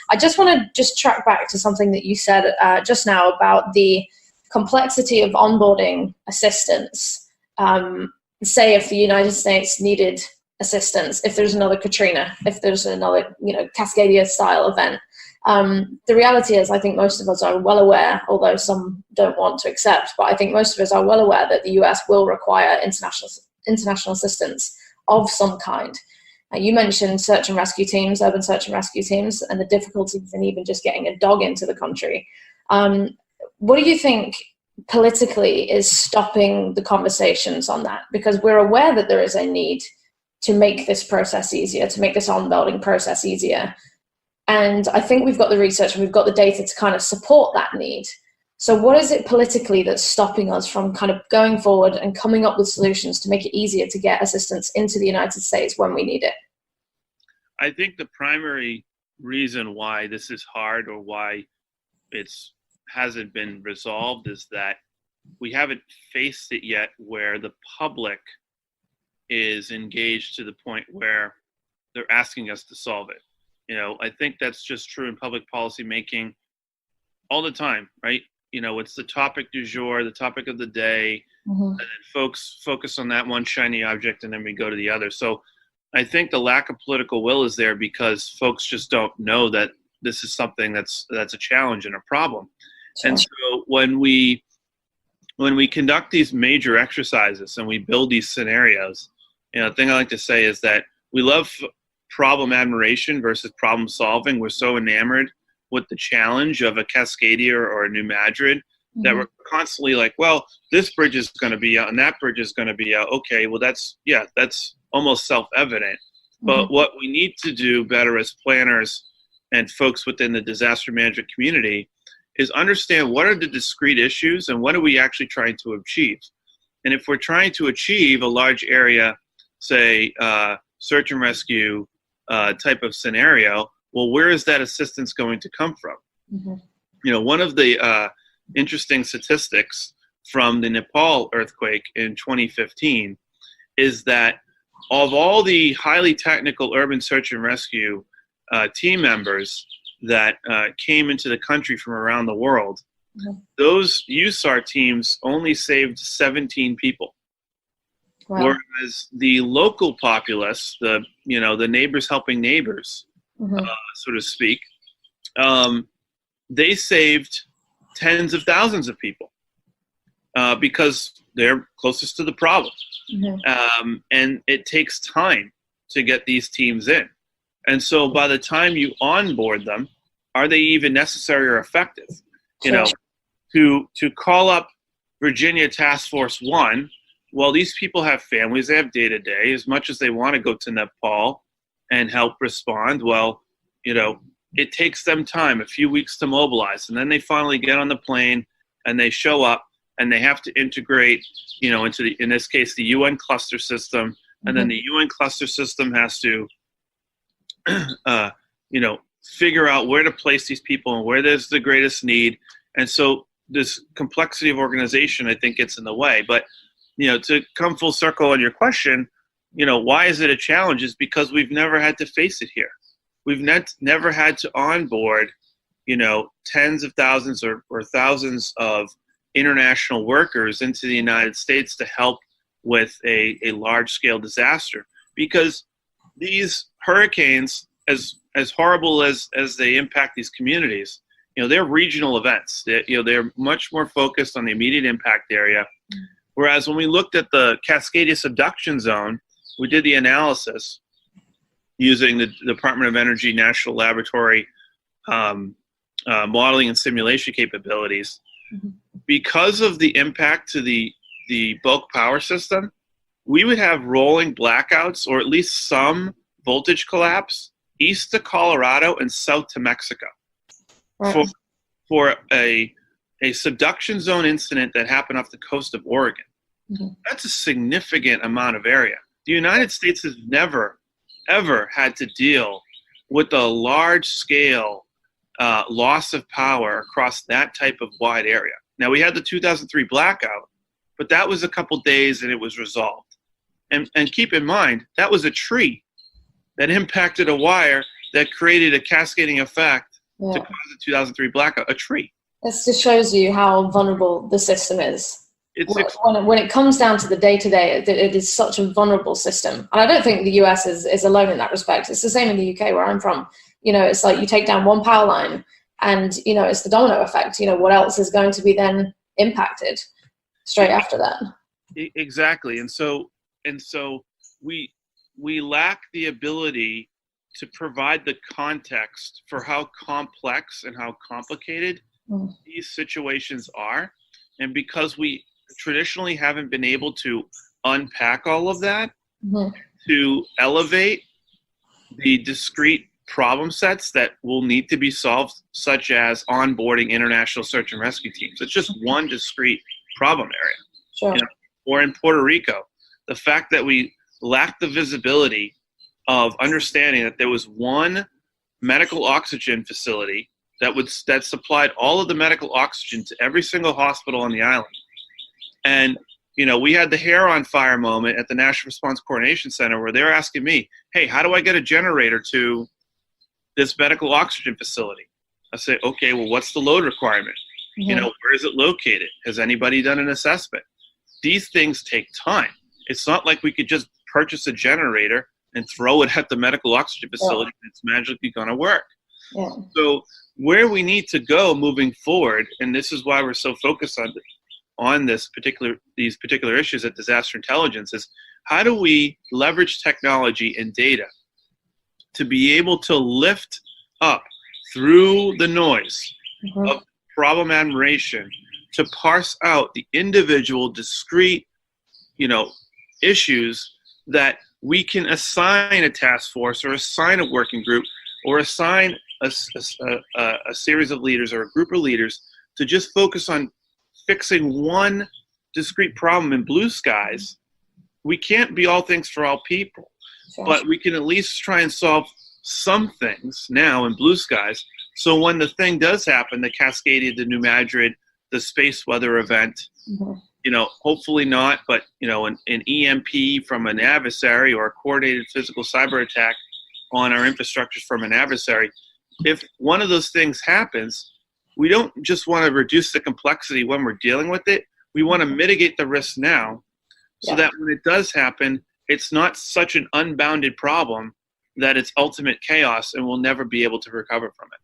I just want to just track back to something that you said just now about the complexity of onboarding assistance. Say if the United States needed assistance, if there's another Katrina, if there's another, Cascadia style event. The reality is, I think most of us are well aware, although some don't want to accept, but I think most of us are well aware that the US will require international assistance of some kind. You mentioned search and rescue teams, urban search and rescue teams, and the difficulties in even just getting a dog into the country. What do you think politically is stopping the conversations on that? Because we're aware that there is a need to make this process easier, to make this onboarding process easier. And I think we've got the research and we've got the data to kind of support that need. So what is it politically that's stopping us from kind of going forward and coming up with solutions to make it easier to get assistance into the United States when we need it? I think the primary reason why this is hard, or why hasn't been resolved, is that we haven't faced it yet where the public is engaged to the point where they're asking us to solve it. I think that's just true in public policy making all the time, right? It's the topic du jour, the topic of the day, and then folks focus on that one shiny object, and then we go to the other. So I think the lack of political will is there because folks just don't know that this is something that's a challenge and a problem. Sure. And so when we conduct these major exercises and we build these scenarios, the thing I like to say is that we love problem admiration versus problem solving. We're so enamored with the challenge of a Cascadia or a New Madrid that we're constantly like, well, this bridge is going to be out and that bridge is going to be out. Okay, well, that's almost self-evident. But what we need to do better as planners and folks within the disaster management community is understand what are the discrete issues and what are we actually trying to achieve. And if we're trying to achieve a large area, say search and rescue type of scenario, well, where is that assistance going to come from? One of the interesting statistics from the Nepal earthquake in 2015 is that of all the highly technical urban search and rescue team members that came into the country from around the world, those USAR teams only saved 17 people. Wow. Whereas the local populace, the neighbors helping neighbors, so to speak, they saved tens of thousands of people because they're closest to the problem. And it takes time to get these teams in. And so by the time you onboard them, are they even necessary or effective? To call up Virginia Task Force 1, well, these people have families, they have day-to-day. As much as they want to go to Nepal and help respond, well, it takes them time, a few weeks to mobilize. And then they finally get on the plane and they show up and they have to integrate, into in this case, the UN cluster system. And then the UN cluster system has to, figure out where to place these people and where there's the greatest need. And so this complexity of organization, I think, gets in the way. But to come full circle on your question, why is it a challenge? Is because we've never had to face it here. We've never had to onboard, tens of thousands or thousands of international workers into the United States to help with a large-scale disaster. Because these hurricanes, as horrible as they impact these communities, they're regional events. They're much more focused on the immediate impact area. Whereas when we looked at the Cascadia subduction zone, we did the analysis using the Department of Energy National Laboratory modeling and simulation capabilities. Because of the impact to the bulk power system, we would have rolling blackouts or at least some voltage collapse east to Colorado and south to Mexico. Right. For a subduction zone incident that happened off the coast of Oregon. That's a significant amount of area. The United States has never, ever had to deal with a large-scale loss of power across that type of wide area. Now, we had the 2003 blackout, but that was a couple days and it was resolved. And keep in mind, that was a tree that impacted a wire that created a cascading effect to cause a 2003 blackout? A tree. This just shows you how vulnerable the system is. It's When it comes down to the day-to-day, it is such a vulnerable system. And I don't think the US is alone in that respect. It's the same in the UK where I'm from. You know, it's like you take down one power line and, you know, it's the domino effect. You know, what else is going to be then impacted straight after that? Exactly. And so we lack the ability to provide the context for how complex and how complicated these situations are. And because we traditionally haven't been able to unpack all of that, to elevate the discrete problem sets that will need to be solved, such as onboarding international search and rescue teams. It's just one discrete problem area. Sure. You know? Or in Puerto Rico, the fact that we lack the visibility of understanding that there was one medical oxygen facility that supplied all of the medical oxygen to every single hospital on the island. And, you know, we had the hair on fire moment at the National Response Coordination Center where they're asking me, hey, how do I get a generator to this medical oxygen facility? I say, okay, well, what's the load requirement? You know, where is it located? Has anybody done an assessment? These things take time. It's not like we could just purchase a generator and throw it at the medical oxygen facility and it's magically going to work. So where we need to go moving forward, and this is why we're so focused on these particular issues at disaster intelligence, is how do we leverage technology and data to be able to lift up through the noise of problem admiration, to parse out the individual discrete, you know, issues that we can assign a task force or assign a working group or assign a series of leaders or a group of leaders to just focus on fixing one discrete problem in blue skies. We can't be all things for all people, but we can at least try and solve some things now in blue skies. So when the thing does happen, the Cascadia, the New Madrid, the space weather event, you know, hopefully not, but, you know, an EMP from an adversary or a coordinated physical cyber attack on our infrastructures from an adversary, if one of those things happens, we don't just want to reduce the complexity when we're dealing with it. We want to mitigate the risk now so that when it does happen, it's not such an unbounded problem that it's ultimate chaos and we'll never be able to recover from it.